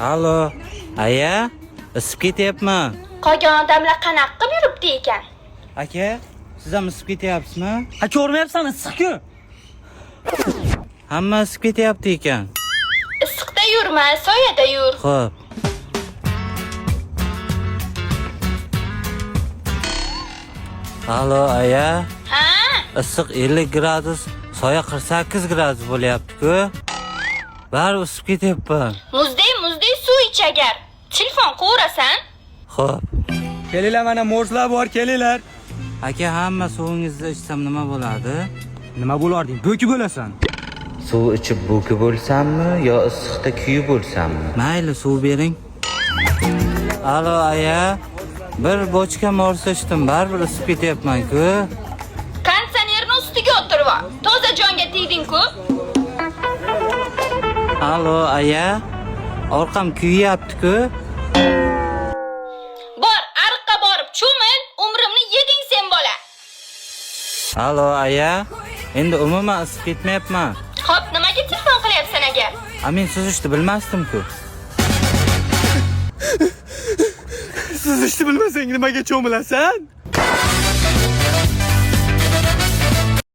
Allo, aya, isib ketyapman. Qolgan odamlar qanaqa qilib yuribdi ekan? Aka, siz ham isib ketyapsizmi? Ha, ko'rmayapsan, issiq-ku. Hamma isib ketyapti ekan. Issiqda yurma, soyada yur. Xo'p. Allo, aya, Ha? issiq 50 gradus, soya 48 gradus bo'lyapti-ku. Bari isib ketyapman. Muzdey suv ich agar. Telefon qo'rasan? Xo'p. Kelinglar, mana morslar bor, kelinglar. Aka, hamma suvingizni ichsam nima bo'ladi? Nima bo'larding? Bo'ki bo'lasan. Suv ichib bo'ki bo'lsammi yo issiqda kuyib bo'lsammi? Mayli, suv bering. Allo, aya, bir bochka morsa ichdim, baribir isib ketyapman-ku. Konditsionerning ustiga o'tirib ol. Toza jonga tegding-ku. Allo, aya, orqam kuyyapti-ku. Bor, ariqqa borib cho'mil, umrimni yeding sen bola. Allo, aya, endi umuman isib ketmayapman. Xo'p, nimaga telefon qilyapsan agar? Men suzishni bilmasdim-ku. Siz ishni bilmasang nimaga cho'milasan?